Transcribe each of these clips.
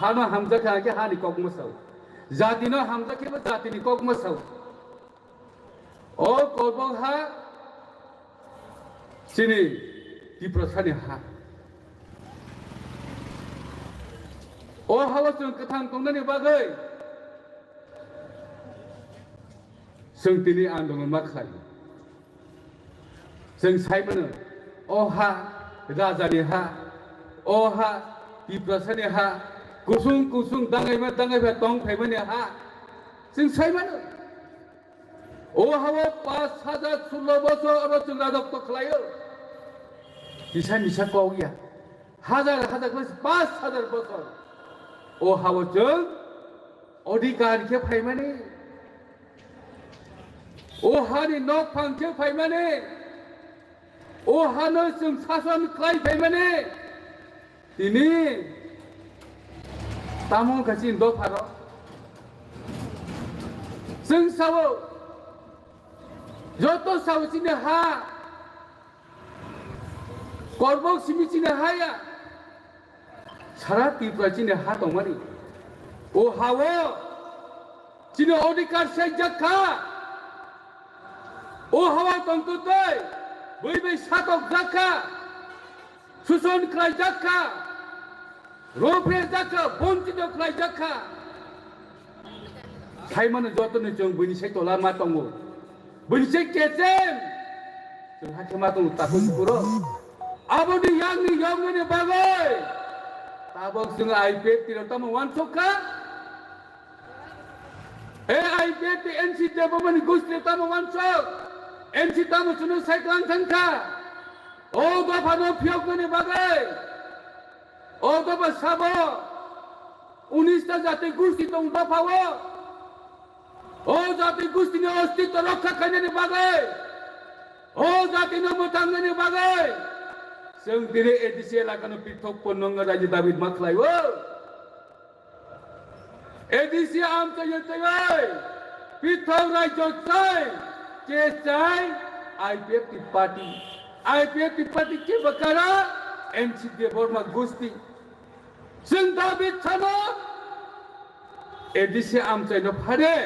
हानो हामजाखायाखै हानि कक मोसाव जातिनो हामजाखैबो जातिनि कक मोसाव अ कबक हा सिनि दिप्रसानि हा अ हावा जों गोथां दंनायनि बागै जों दिनै आन्दोलन मा खालायो जों सायबोनो अहा राजानि हा अहा दिप्रसानि हा गुसुं गुसुं दाङायबा दंफायबोनि हा जों सायबोनो अहावा 5,016 বছর जों राजत्व खालायो बिसा मिसा कौया हाजार 5,000 বছর अहावा जों अधिकार के फायमाने अहानि नक फांके फायमाने अहानो जों शासन खालाय फायमाने दिनै तामो गासिन द फार जों सावो যত সাউচিনে হা করবক সিমিচিনে হায়া সারা ত্রিপুরাচিনে হা দংমানি ও হাও চিনে অধিকার সেই জাখা ও হাওয়া তন্ততৈ বই বই সাতক জাখা শোষণ খাই জাখা রোফে জাখা বঞ্চিত খাই জাখা সাইমানো যতনে जों বইনি সাই তলা मा दङ Bunyi kecem, jangan cuma tu takut kurang. Abu ni yang ni bagai. Tabok sungai iPad tidak tahu wan soka. iPad di NC development gus tidak tahu wan sok. NC tahu sunu cycling sangka. Oh bapa no piok ni bagai. Oh bapa sabo. 19টা জাতি gus itu bapa wo. ও জাতি গোষ্ঠীর অস্তিত্ব রক্ষা খাইনি বাগাই ও জাতি মোটাঙ্গনি বাগাই जों दिनै ADC एलाकानो पृथक पन्नंग रायजो दाबि माख्लायो एडिसि आमचायै पृथक रायजो चाय के चाय आईपीएफ पार्टी के बकारा एनसी देवरमा गोष्ठी जों दाबि थानो एडिसि आमचायनो फारे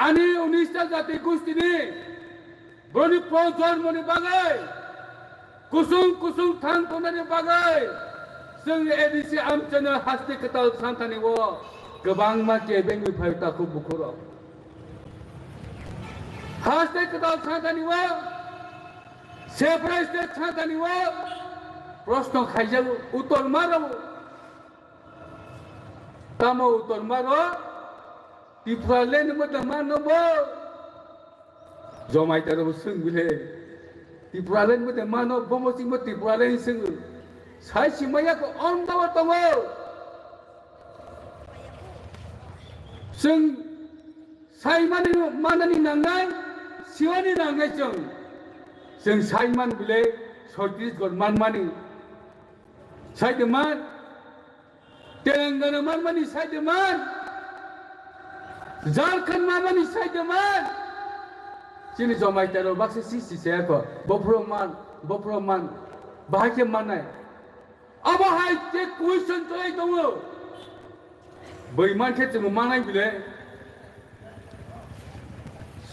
Ani 19টা জাতি গোষ্ঠীনি বনি প্রজন্মনি বাগাই কুসুং থান কোনানি বাগাই जों एडिसि आमचनो हास्ते कताल सान्तानि वो गोबां मानसि बेंगि फायताखौ बुखुरो हास्ते कताल सान्तानि वो सेप्राइस्टे सान्तानि वो प्रश्न खाइजागु उत्तर मारो तामो उत्तर मारो Tifalen mo damano mo. Jomai taro sung bile. Tifalen mo damano bomo sing mo tifalen sung. Sai simaya ko onda wa tomo. Sung sai manani nangai siwani nangai jong. Sung sai man bile sortis gor mani. Sai deman. Telangana mani sai deman. Jharkhand मामानि साइडमान सिनि जमाय तारो बाक्से CC Seiko बफ्रमान बाहाके मानाय अब हाय ते question चलाय दङ बै मानखे जों मानाय बिले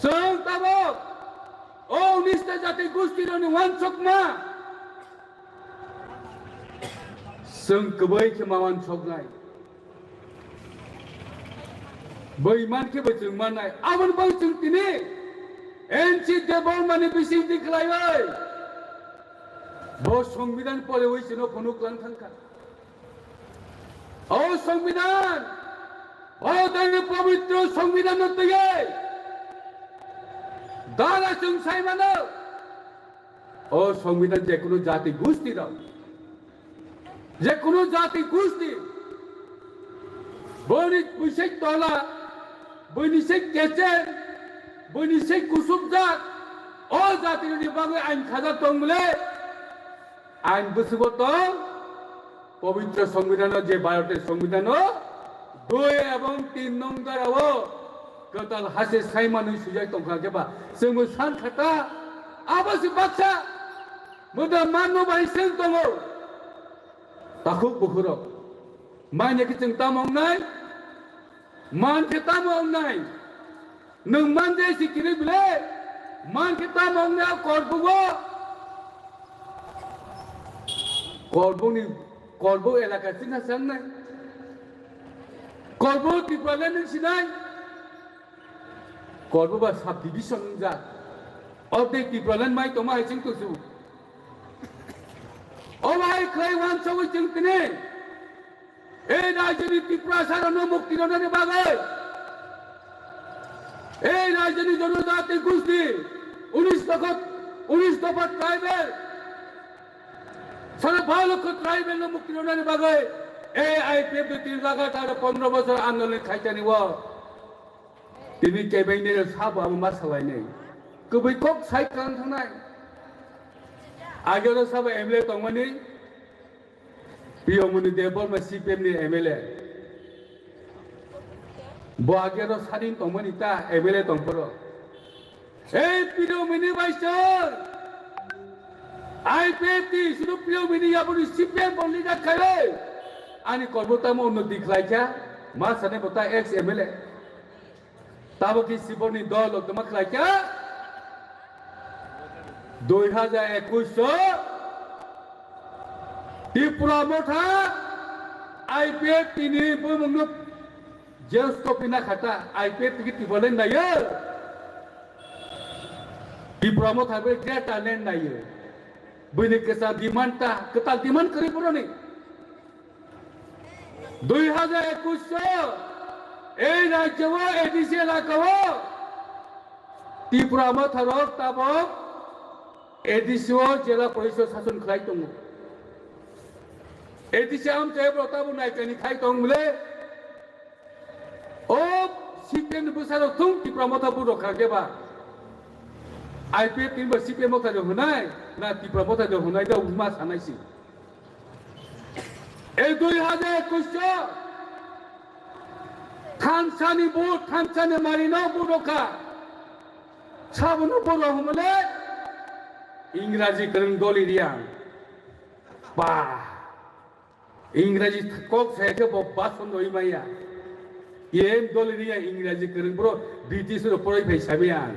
जों ताबो ओ 19টা জাতি गोष्ठीनि वानचकमा जों गबै के मावान सकनाय Bagaimana kita berjumpa? Awan berjumpa ini, NC development bising dikelai. Bos সংবিধান পরে হয়েছিল ফনুকলান থাকা। ও সংবিধান, ও তাই পবিত্র সংবিধান থেকে দাঁড়া जों সাইমানো। ও সংবিধান যে কোনো জাতি গোষ্ঠী দাও, যে কোনো জাতি গোষ্ঠী, বনি বিশেষ তলা বৈনিশেক কেচে বৈনিশেক কুসুমজাক ও জাতির বাংলা আইন খাজা দংলে আইন বসবত পবিত্র সংবিধান যে ভারতের সংবিধান 2 এবং 3 নং ধারাও গতাল হাসে সাইমানুই সুজাই দंखागेबा जोंबो सानखाता आबासि बाक्सा मोदा माननो बायसें दङ ताखौ बुहुरो mai ne kicheng tamong nai man ke tamong nai nung man de sikiri bile man ke tamong na korbo ni korbo elaka sina sang nai korbo tipalen sinai korbo ba subdivision ja odek tipalen mai to mai ching tu su o mai khai wan sawi ching tine এই রাজনীতি ত্রিপুরা সারানো মুক্তিরণে বাগায় এই রাজনীতি জনজাতি গোষ্ঠী 19 দফা tribal 12 লক্ষ tribal মুক্তিরণে বাগায় এই আইপিএফ লাগাতার 15 বছর আন্দোলন খাইতানি তিনি কেবেনের সাব আমা সালাইনাই কবি কক সাইকান থানাই আগের সব এমএলএ তংমানি পিয়মনি দেবর মা সিপিএম ni এমএলএ বআগের স্বাধীন তংমানি তা এমএলএ তংপর এই পিয়মনি বাইসর আইপিএফটি শুধু পিয়মনি আপনি সিপিএম বলি না খায় আনি কর্মতাম উন্নতি খাইছা মা সানে বতা এক্স এমএলএ তাবো কি সিপনি দল তোমা খাইছা 2021 ত্রিপুরা মোঠা আইপিএফ তিনি বমুনো জেস্ট পিনা খাতা আইপিএফ টিকি টিবলেন নাইয়ে ত্রিপুরা মোঠা বে গ্রেট আলেন নাইয়ে বইনে কেসা ডিমান্ডটা কেতাল ডিমান্ড করি পুরনি 2021 এই রাজ্য এডিসি এলাকাও ত্রিপুরা মোঠা রক তাবক এডিসিও জেলা পরিষদ শাসন খাই দङ এডিসি আম চেয়ে প্রতাবু নাইকানি খাই দङ বলে ও সিপিএম বুসারো থুং ত্রিপুরা মোঠা বু রক্ষা কেবা আইপিএফ তিনবার সিপিএম মোঠা দে হনাই না ত্রিপুরা মোঠা দে হনাই দা উমা সানাইছি এই 2021 থানসানি বু থানসানি মারিনো বু রক্ষা সাবনো বড় হমলে ইংরাজি করং দলিরিয়া বা ইংরাজি কক সেকে বাসন রইমাইয়া এম দলিরিয়া ইংরাজি করং বড় ব্রিটিশের উপরে ফেসাবিয়ান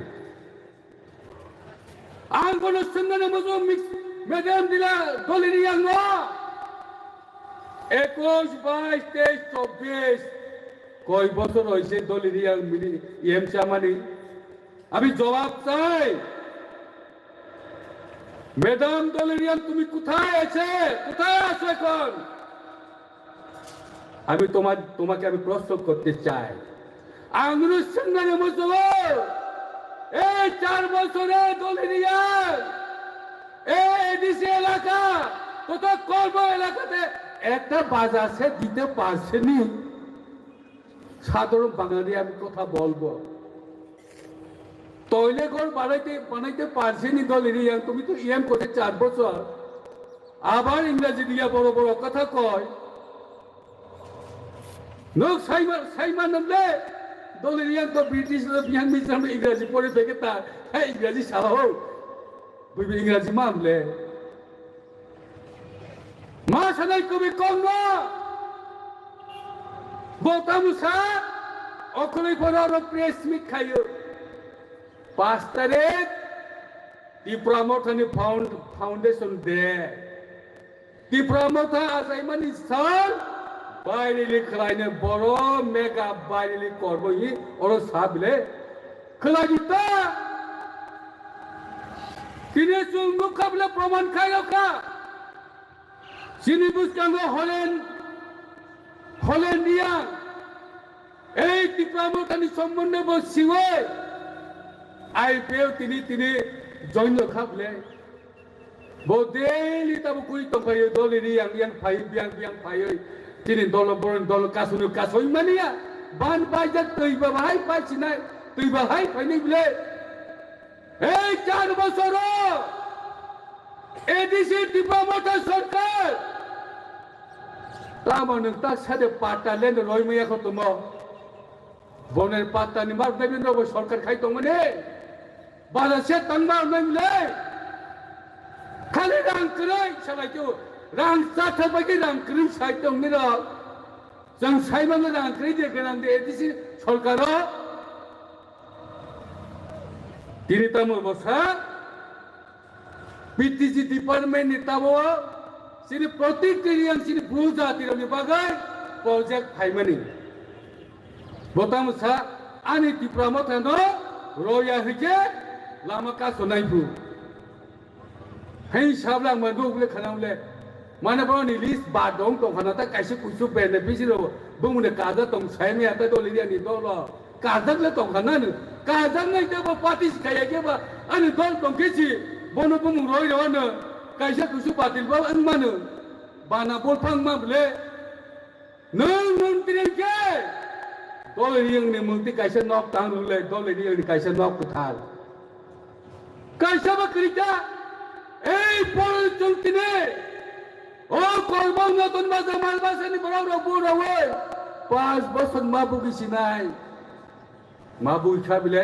আং কোন সঙ্গনে মজো মিক্স ম্যাডাম দিলা দলিরিয়া ন 21 22 23 24 কয় বছর হইছে দলিরিয়া মিনি এম চামানি আমি জবাব চাই ম্যাডাম দলিরিয়ান তুমি কোথায় আছো এখন আমি তোমাকে আমি প্রশ্ন করতে চাই আঙ্গুরের সঙ্গে মজো এই 4 বছরে দলিরিয়ান এই এডিসি এলাকা কত কর্ম এলাকাতে একটা বাজার সে দিতে পারছেনি সাধারণ বাঙালি আমি কথা বলবো তৈলে ঘর বানাইতে পারছেনি দলিরিয়ান তুমি তো ইএম করতে 4 বছর আবার ইংরেজি দিয়া বড় বড় কথা কয় নোক সাইমা নামলে দলিরিয়ান তো ব্রিটিশ বিহান মিশ্রাম ইংরেজি পড়ে থেকে তার হ্যাঁ ইংরেজি সাহো বুঝবি ইংরেজি মামলে মা সানাই কবি কম না বোতামুসা অখনই পর প্রেস মিট খাইও 5 তারিখ ত্রিপুরা মোঠানি ফাউন্ডেশন দে ত্রিপুরা মোঠা আসাইমানি সাল বাইরেলি খেলাইনে বড় মেগা বাইরেলি করবো ই ওর সাবলে খেলাগিতা তিনি চুঙ্গু খাবলে প্রমাণ খাই রক্ষা চিনি বুঝকাঙ্গ হলেন নিয়া এই ত্রিপুরা মোঠানি সম্বন্ধে বসিও আইপিএল তিনি জৈন খাবলে বদেলি তাবো কুই তংখাयो দলিরি yang phai biang phai তিনি দল কাসুই মানিয়া বান বাজার তৈবা ভাই পাইছি না তৈবা ভাই পাইনি বলে এই 4 বছর এডিসি ত্রিপুরা মোঠা সরকার তামানে তার সাথে পাটা লেন রইমাইয়া খতম বনের পাতা নিমার দেবেন্দ্র সরকার খাইতো মানে বাজাসে তাংবার নাই বলে খালি রাং করে সবাইকে রাং চাথা বাকি রাং করি সাইতো নির जों साइमांगो रांख्रि जे गोनां दे एदिसि सरकारो दिनै तामो बसा BTG डिपार्टमेंट नि ताबो सिनि प्रतीक टिरियां सिनि बुजा तिरनि बागै प्रोजेक्ट फाइमानि बोताम सा आनि तिप्रामो थानो रोया हिके लामा का सोनाइबु hai sablang manduk le khanam le mana bro ni list ba dong tong khana ta kaise kuisu pen ne bisi ro bung ne ka da tong sai me ta do le ni do lo ka da le tong khana ne ka da ngai ta ba party kaya ke ba ani dol tong ke chi bono bung roi ro ne kaise kuisu patil ba an man bana bol phang ma le nung mun tin ke do le riang ne mung ti kaise nok tang ru le do le riang ni kaise nok ku thal kaise ba krita এই পরিচলতিনে ও কলবং নতুন বাসা মালবাসানি বড় বড় হই 5 বছর মাবু গিছিনাই মাবু খাবিলে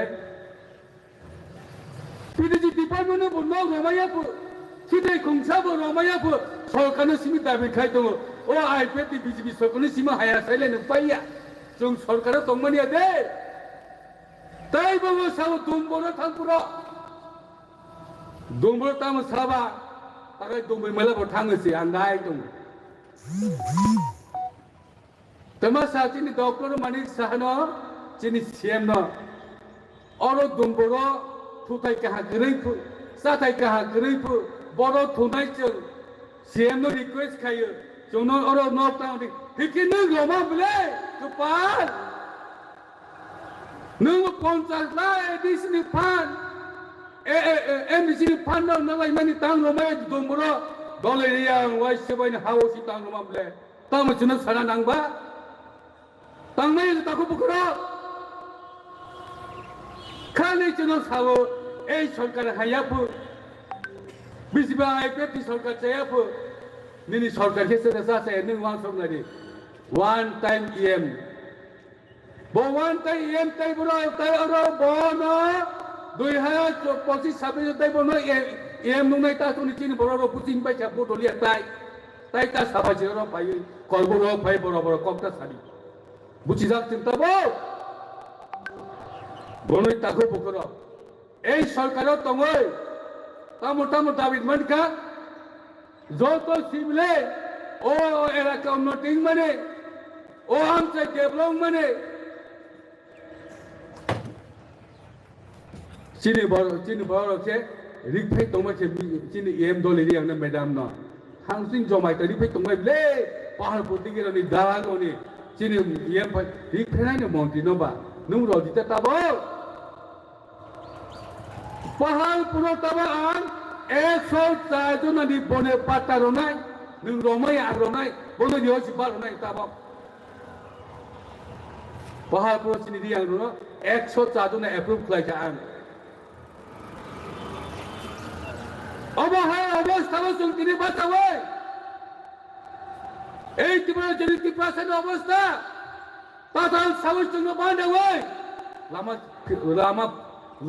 পিডিজি department বন্ধ রমায়াপু সিদে খুংসাবো রমায়াপু সরকারनो সিমি দাবি খাই দङ ও আইপিটি বিজেপি সরকারनो সিমি হায়া সাইলেন পাইয়া जों সরকারও দংমানিয়া দে তাই বাবু Sao দুমবড় থাংপুর Dumbur tamu saba, pakai dumbur malah bertangga si andai tu. Tema saat ini dokter manis sahno, jenis siam no. Orang dumbur tutai kah geripu, satai kah geripu, bodoh tunai cel. Siam no request kaya, jono orang nok tahu ni, hikin nung lama boleh, kepan. Nung kontrak lah di sini pan. MBC panel na lai mani tang lo mai dumburo dole yang wai sebai na hawo si tang lo mamle tang chuna sana nang ba tang mai ta ko bukro khane chuna sawo ei sarkar hayapu bisba IPP sarkar chayapu nini sarkar hese sa sa ning wang som lari one time EM bo one time EM tai bro tai aro bo no 2025 tay bono em nung nay ta tuni chini boro putin pai cha bodo lia tai ta saba jero pai kol boro pai boro kok ta sadi buchi jak cinta bo bono ta ko bokoro ei sarkaro tongoi tamu david manka joto simle o era commuting mane o amche develop mane Sini baru ke, rikpai tongma ke sini em dole dia na madam na, hangsing jomai tadi rikpai tongma le, pahal putih kira ni dalan oni, sini em pai rikpai na ni monti no ba, nung rodi ta tabo, pahal puno tabo an, esok sahaja na di bone pata ronai, nung romai aronai, bone dia si bar ronai tabo, pahal puno sini dia rono, esok sahaja na approve kelai an. অবস্থা বসুন তিনি বাঁচাবে এই ত্রিপুরা যদি ত্রিপুরা অবস্থা তাতাল সাহস জন্য বাঁধাবে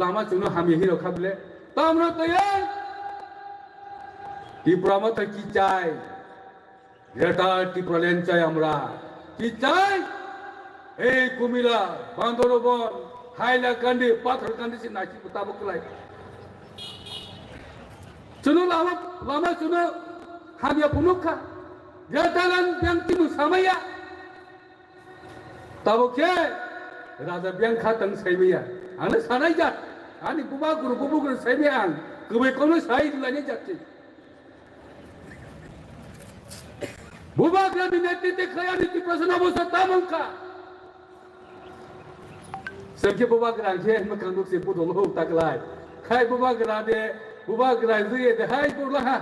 লামা জন্য হামি হিরো খাবলে তা আমরা তৈরি ত্রিপুরা মতো কি চাই গ্রেটার ত্রিপুরা ল্যান্ড চাই আমরা কি চাই এই কুমিল্লা বান্দরবন হাইলাকান্দি পাথরকান্দি সে নাকি তাবকলাই Cunu lama cunu hamia punukha, jatalan biang timu samaya. Tahu ke? Raja biang khatang saimaya. Ane sanai jat, ane buba guru saimaya ang, kubai kono sai dilanya jatsi. Buba guru binati te kaya ni tiprasan abosa tamangka. Sebab buba guru angke makanduk se pudol ho taklai. Kai buba guru ade. Buba gerai de hai purla ha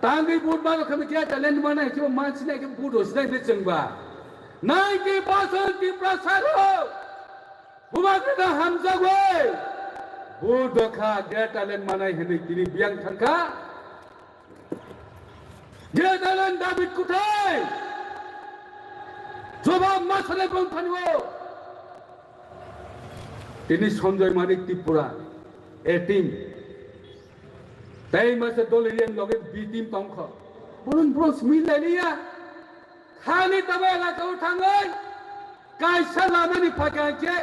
tangi pur ba kami kya talent mana cuma mansine ke pur dos dai beceng ba 90% di prasaro buba kita hamza gue budo kha dia talent mana hene kini biang thangka dia talent David Kutai coba masale bang thanwo ini Sanjay Manik Tripura team Tay masa dole yang loge B team tongkha. Bolon bros mila liya. Hani tabe elakau thangai kaisa lamani phakangche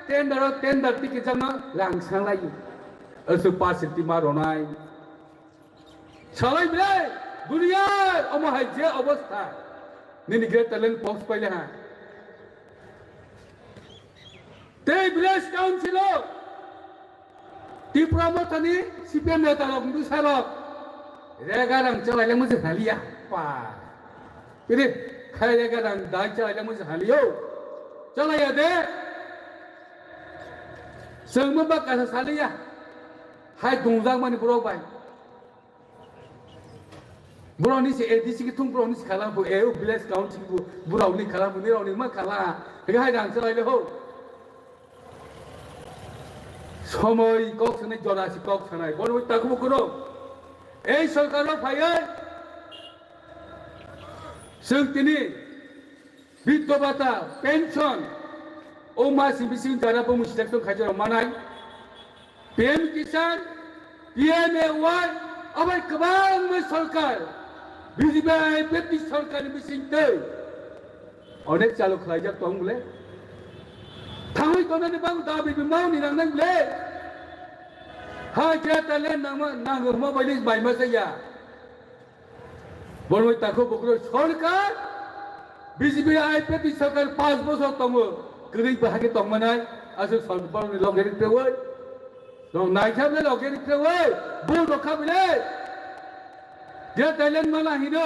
tender tiki jama langsang lagi asu pasiti maronai chalai bile dunia omahai je obostha nini great talent box paile ha te village council Tripura thani CPM neta rok ndu sarok regarang chalai muzi halia pa pire khai regarang dai chalai muzi halio chalai ade semua bakal salia hai dongjang mani borok bai borok ni se ADC ki tung borok ni se khala bu EU village council bu borok ni khala bu ni rok ni ma khala hai dang chalai le ho সময় cock সানাই জরাসি cock সানাই বড় তাকবো করো এই সরকারের ফাইয়ে जों दिनै বৃদ্ধ ভাতা pension ও মাসি বিসিং যারাবো মুসিদাকতো খাইজাराव मानाय PM किसान PMAY আবার गोबां सरकार BJP पेपि सरकारनि बिसिंते अनेक चालु खालायजाक दंले थाङै तनानै बां दाबिबो मावनि नांनांले हा जेताले नाङो माबायदि बायमा जाया বড়ই তাকো বকरो সরকার BJP IPP सरकार 5 বছর তম গরিব বাহাগে তমনাय আসল সরকারनि লগেरि পেওই দং নাইখাবলে লগেरि পেওই বু রখাবলে যে ট্যালেন্ট মালা হিনে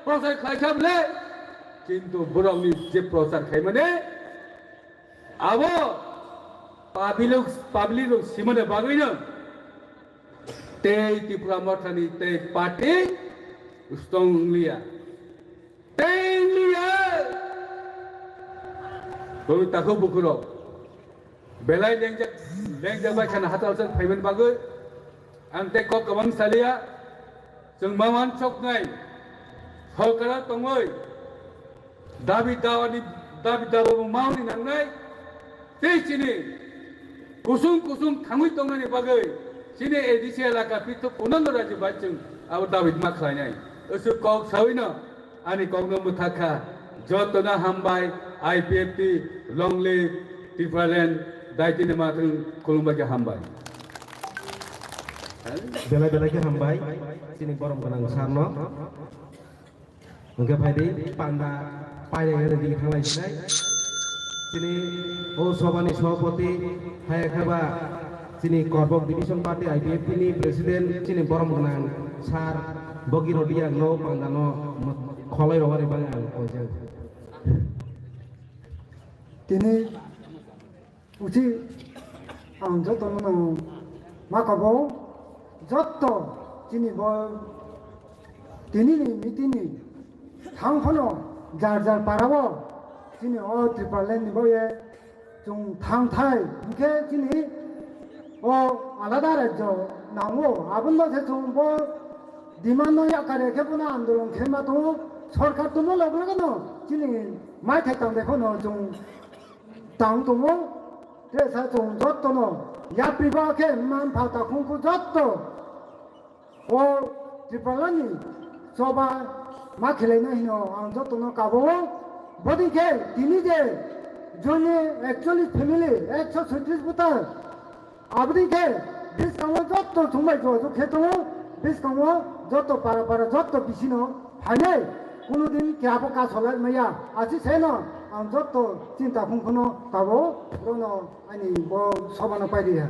প্রচার খাইখাবলে কিন্তু বড়নি যে প্রচার খাই মানে আবো পাবলিক সিমনে বাগৈনো তেই ত্রিপুরা মথানি তেই party Ustonglia, Tenglia, kalau takut bukuro, belai lengjak baca nak hatal sen payment bagus, ante kau kawang salia, sengmawan cok ngai, hokara tongoi, David dawa mau ni nang ngai, teh sini, kusung kangui tongai ni bagus, sini edisi elaka pitu punan doraji bacung, awak David maklai ngai. Usuk kau sawino, ani kau nombor thaka, jotona hambai, IPFT, Longli, Tripuraland, daiti ni mateng kolomba ke hambai. Bela ke hambai, sini borom kanang sarno. Mungkin pada panda pada yang ada di thanglai sinai. Sini oh sobani soboti, hai khaba sini Korbok Division Party IPFT ni Presiden sini borom kanang sar. Bagi rodia no pangdano kholai rawari bangal ojang. Tini uji angjo tono makabo jotto tini bo tini ni mitini thangphono jar parabo tini o Tripuraland ni boye jung thang thai ke tini o alada rajyo nawo abunno se jung bo demand আকারে কেবনা আন্দোলন খেমা তো সরকার তো লগনা কেন চিনি মাই থাকতাম দেখো ন জং তাং তো রেসা জং যত ন ইয়াপ্রিবা কে মান ফাতা খুঁকু যত ও ত্রিপুরানি সবা মা খেলে না হিনো আং যত ন কাবো বডি কে তিনি যে জনে 41 ফ্যামিলি 136 বুতা আবরি কে দিস কাম যত তোমাই তো খেতো দিস কাম যত para যত বিছিনো হানে কোনদিন কেবো কাজ হলে মাইয়া আজি সেন আম যত চিন্তা খুনখনো কাবো রন আনি ব সবানো পাইদিয়া